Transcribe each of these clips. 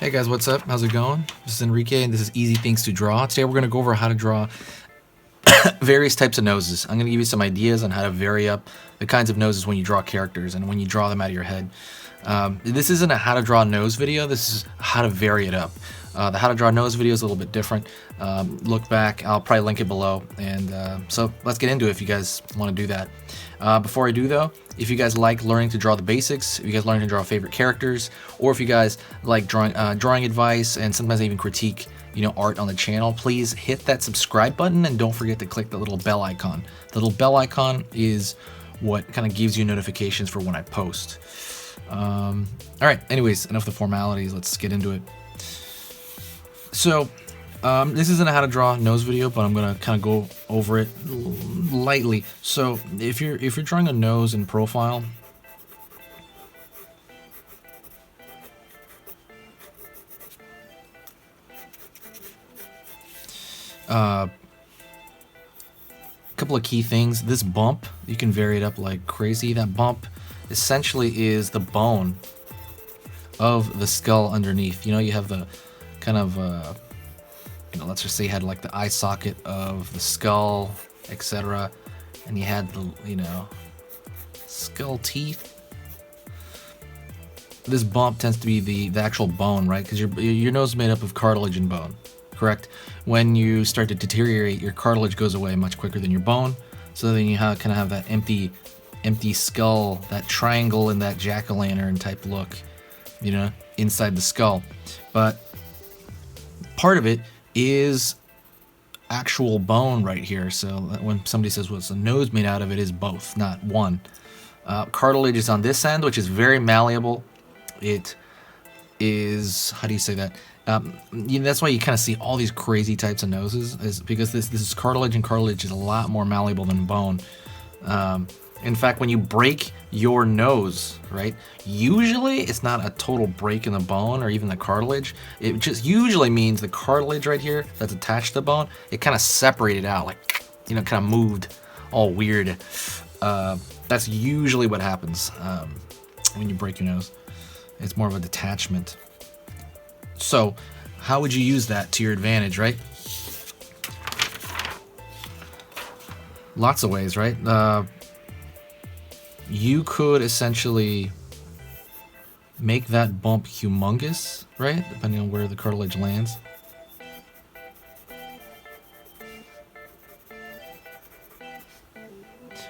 Hey guys, what's up? How's it going? This is Enrique and this is Easy Things to Draw. Today we're going to go over how to draw various types of noses. I'm going to give you some ideas on how to vary up the kinds of noses when you draw characters and when you draw them out of your head. This isn't a how to draw a nose video, this is how to vary it up. The how to draw a nose video is a little bit different. Look back, I'll probably link it below. And so let's get into it if you guys want to do that. Before I do though, if you guys like learning to draw the basics, if you guys learn to draw favorite characters, or if you guys like drawing advice and sometimes even critique, art on the channel, please hit that subscribe button and don't forget to click the little bell icon. The little bell icon is what kind of gives you notifications for when I post. All right, anyways, enough of the formalities, let's get into it. So, this isn't a how to draw nose video, but I'm gonna kind of go over it lightly. So, if you're drawing a nose in profile, a couple of key things. This bump, you can vary it up like crazy. That bump essentially is the bone of the skull underneath. You have the kind of let's just say you had like the eye socket of the skull, etc., and you had the skull teeth. This bump tends to be the actual bone, right? Because your nose is made up of cartilage and bone, correct? When you start to deteriorate, your cartilage goes away much quicker than your bone, so then you kind of have that empty skull, that triangle and that jack-o'-lantern type look, inside the skull. But part of it is actual bone right here. So when somebody says what's the nose made out of, it is both, not one. Cartilage is on this end, which is very malleable. It is, how do you say that? That's why you kind of see all these crazy types of noses, is because this is cartilage, and cartilage is a lot more malleable than bone. In fact, when you break your nose, right, usually it's not a total break in the bone or even the cartilage. It just usually means the cartilage right here that's attached to the bone, it kind of separated out, like, kind of moved all weird. That's usually what happens when you break your nose. It's more of a detachment. So, how would you use that to your advantage, right? Lots of ways, right? You could essentially make that bump humongous, right? Depending on where the cartilage lands.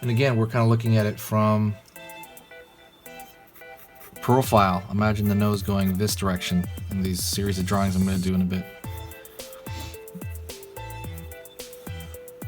And again, we're kind of looking at it from profile. Imagine the nose going this direction in these series of drawings I'm going to do in a bit.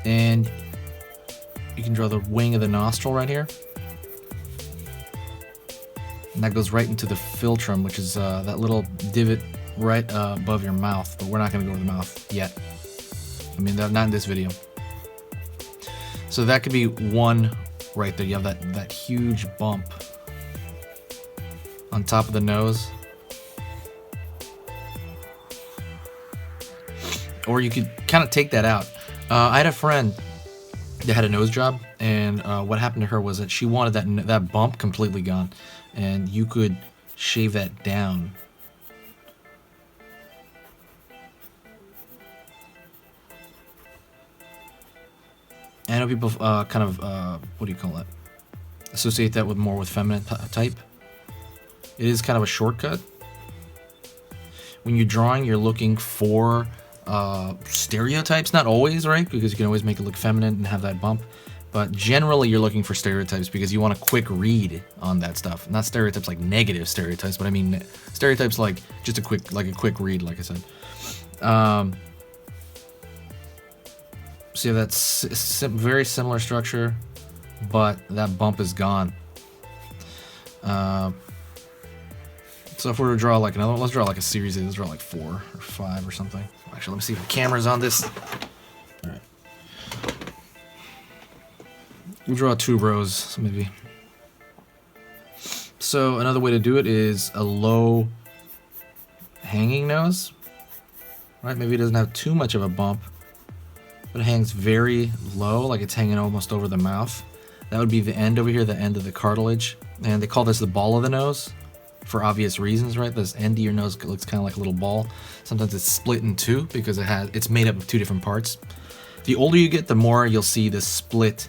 And you can draw the wing of the nostril right here. And that goes right into the philtrum, which is that little divot right above your mouth. But we're not going to go to the mouth yet. I mean, not in this video. So that could be one right there. You have that huge bump on top of the nose. Or you could kind of take that out. I had a friend that had a nose job, and what happened to her was that she wanted that bump completely gone, and you could shave that down. I know people kind of what do you call it? Associate that with more with feminine type. It is kind of a shortcut. When you're drawing, you're looking for stereotypes, not always, right? Because you can always make it look feminine and have that bump. But generally, you're looking for stereotypes because you want a quick read on that stuff. Not stereotypes like negative stereotypes, but I mean stereotypes like just a quick read, like I said. So you have that very similar structure, but that bump is gone. So if we were to draw like another one, let's draw like a series. Let's draw like 4 or 5 or something. Actually, let me see if the camera's on this. All right. We'll draw 2 rows, maybe. So another way to do it is a low hanging nose, right? Maybe it doesn't have too much of a bump, but it hangs very low, like it's hanging almost over the mouth. That would be the end over here, the end of the cartilage. And they call this the ball of the nose for obvious reasons, right? This end of your nose looks kind of like a little ball. Sometimes it's split in two because it's made up of two different parts. The older you get, the more you'll see this split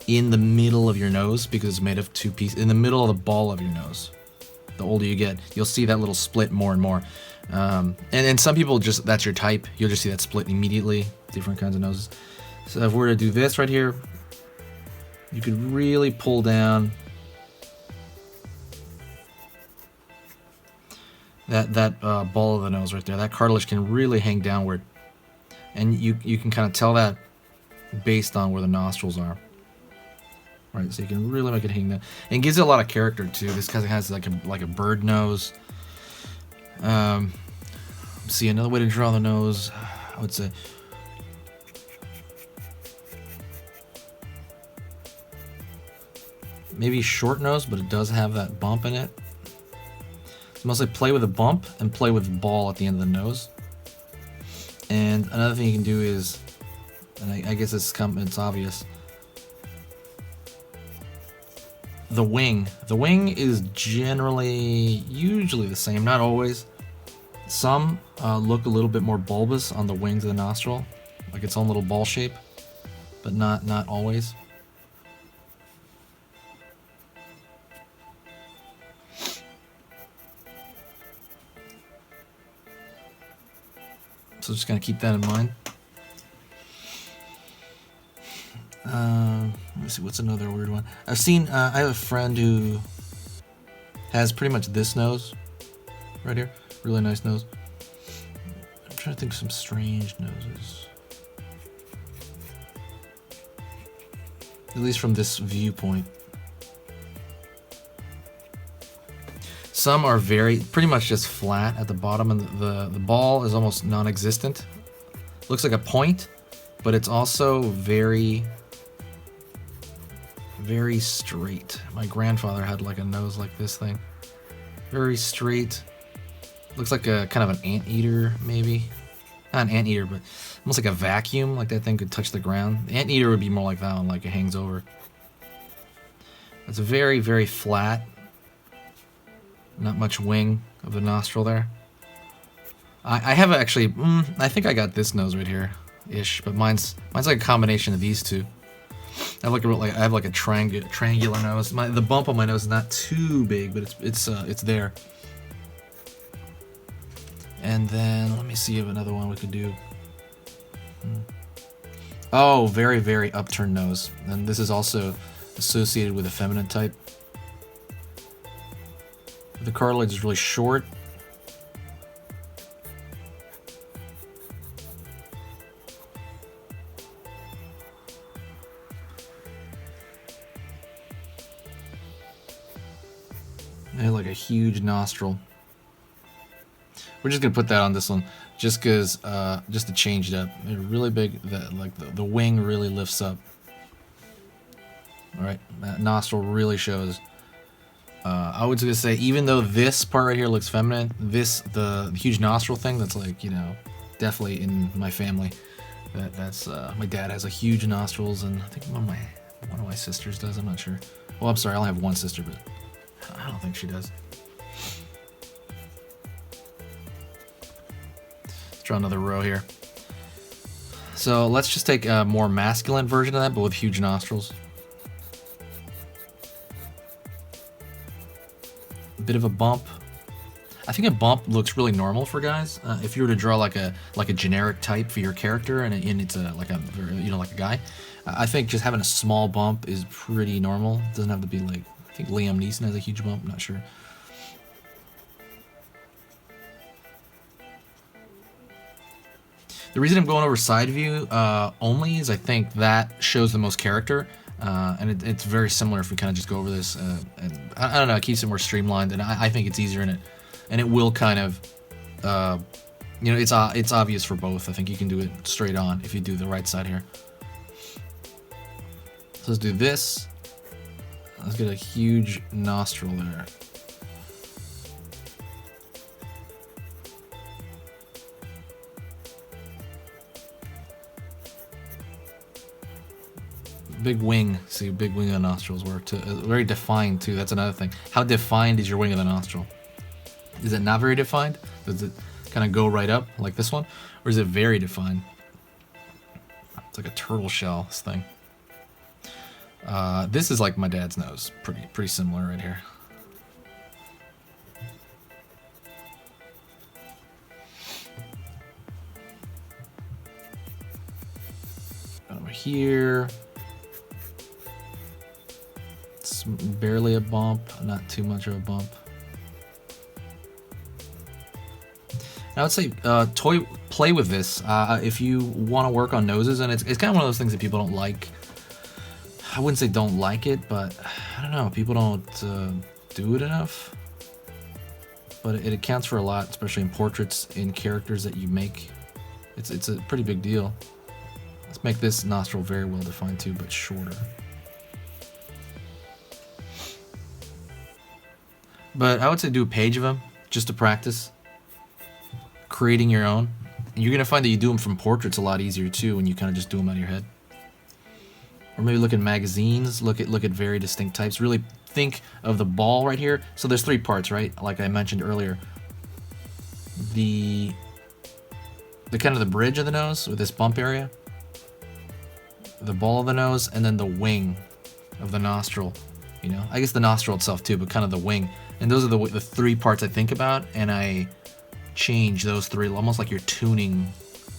in the middle of your nose because it's made of two pieces, in the middle of the ball of your nose. The older you get, you'll see that little split more and more. And some people just, that's your type. You'll just see that split immediately, different kinds of noses. So if we're to do this right here, you could really pull down that ball of the nose right there. That cartilage can really hang downward. And you can kind of tell that based on where the nostrils are. Right, so you can really make it hang down. And it gives it a lot of character too. This kind of has like a bird nose. See, another way to draw the nose, I would say, maybe short nose, but it does have that bump in it. So mostly play with a bump and play with the ball at the end of the nose. And another thing you can do is, and I guess it's obvious, the wing. The wing is usually the same, not always. Some look a little bit more bulbous on the wings of the nostril, like its own little ball shape, but not always. So just gonna keep that in mind. Let me see, what's another weird one? I have a friend who has pretty much this nose right here. Really nice nose. I'm trying to think of some strange noses. At least from this viewpoint. Some are pretty much just flat at the bottom, and the ball is almost non-existent. Looks like a point, but it's also very straight. My grandfather had like a nose like this thing. Very straight. Looks like a kind of an anteater, maybe. Not an anteater, but almost like a vacuum, like that thing could touch the ground. The anteater would be more like that one, like it hangs over. It's very, very flat. Not much wing of the nostril there. I have actually, I think I got this nose right here, ish, but mine's like a combination of these two. I have like a triangular nose. The bump on my nose is not too big, but it's there. And then let me see if another one we could do. Oh, very, very upturned nose. And this is also associated with a feminine type. The cartilage is really short. They have like a huge nostril. We're just gonna put that on this one, just to change it up. They're really big. The wing really lifts up. All right, that nostril really shows. I was gonna say, even though this part right here looks feminine, the huge nostril thing, that's like, definitely in my family. That's my dad has a huge nostrils, and I think one of my sisters does. I'm not sure. Well, I'm sorry, I only have one sister, but I don't think she does. Let's draw another row here. So let's just take a more masculine version of that, but with huge nostrils. Bit of a bump. I think a bump looks really normal for guys. If you were to draw like a generic type for your character, and it's like a guy, I think just having a small bump is pretty normal. It doesn't have to be like, I think Liam Neeson has a huge bump. I'm not sure. The reason I'm going over side view only is I think that shows the most character. And it's very similar if we kind of just go over this, and I don't know, it keeps it more streamlined, and I think it's easier in it, and it will kind of, it's obvious for both. I think you can do it straight on if you do the right side here. So let's do this. Let's get a huge nostril there. Big wing. See, big wing of the nostrils work too. Very defined too. That's another thing. How defined is your wing of the nostril? Is it not very defined? Does it kind of go right up like this one? Or is it very defined? It's like a turtle shell, this thing. This is like my dad's nose. Pretty similar right here. Over here. It's barely a bump, not too much of a bump. I would say play with this if you want to work on noses, and it's kind of one of those things that people don't like. I wouldn't say don't like it, but I don't know, people don't do it enough. But it accounts for a lot, especially in portraits, in characters that you make. It's a pretty big deal. Let's make this nostril very well defined too, but shorter. But I would say do a page of them just to practice creating your own. And you're gonna find that you do them from portraits a lot easier too when you kind of just do them out of your head. Or maybe look at magazines, look at very distinct types. Really think of the ball right here. So there's 3 parts, right? Like I mentioned earlier. The kind of the bridge of the nose with this bump area, the ball of the nose, and then the wing of the nostril. You know, I guess the nostril itself too, but kind of the wing. And those are the 3 parts I think about, and I change those 3, almost like you're tuning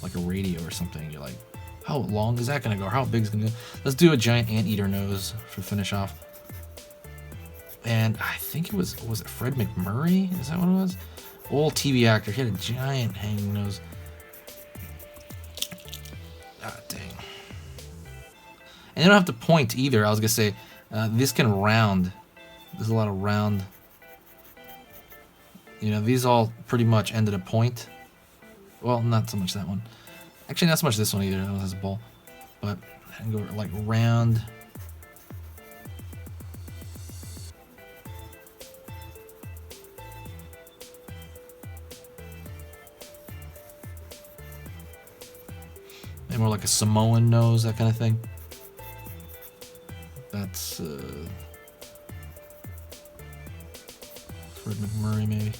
like a radio or something. You're like, how long is that gonna go? How big is it gonna go? Let's do a giant anteater nose for finish off. And I think it was it Fred McMurray? Is that what it was? Old TV actor. He had a giant hanging nose. Ah, dang. And you don't have to point either. I was gonna say this can round. There's a lot of round. You know, these all pretty much end at a point. Well, not so much that one. Actually, not so much this one either. That one has a ball. But I can go like round. Maybe more like a Samoan nose, that kind of thing. That's Fred McMurray, maybe.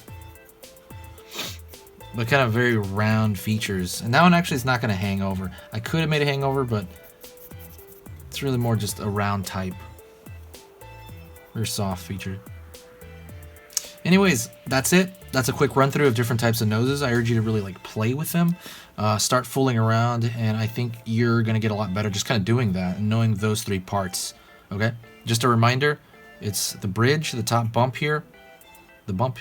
But kind of very round features. And that one actually is not going to hang over. I could have made it hang over, but it's really more just a round type. Very soft feature. Anyways, that's it. That's a quick run through of different types of noses. I urge you to really like play with them. Start fooling around, and I think you're going to get a lot better just kind of doing that and knowing those 3 parts. Okay? Just a reminder, it's the bridge, the top bump here, the bump,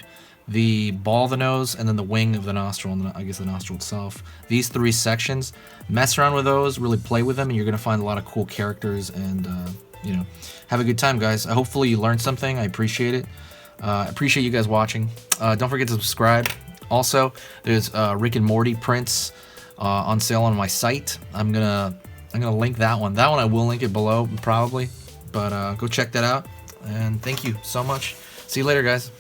the ball of the nose, and then the wing of the nostril, and I guess the nostril itself. These 3 sections, mess around with those, really play with them, and you're going to find a lot of cool characters, and, you know, have a good time, guys. Hopefully you learned something. I appreciate it. Appreciate you guys watching. Don't forget to subscribe. Also, there's Rick and Morty prints on sale on my site. I'm gonna link that one. That one I will link it below, probably. But go check that out. And thank you so much. See you later, guys.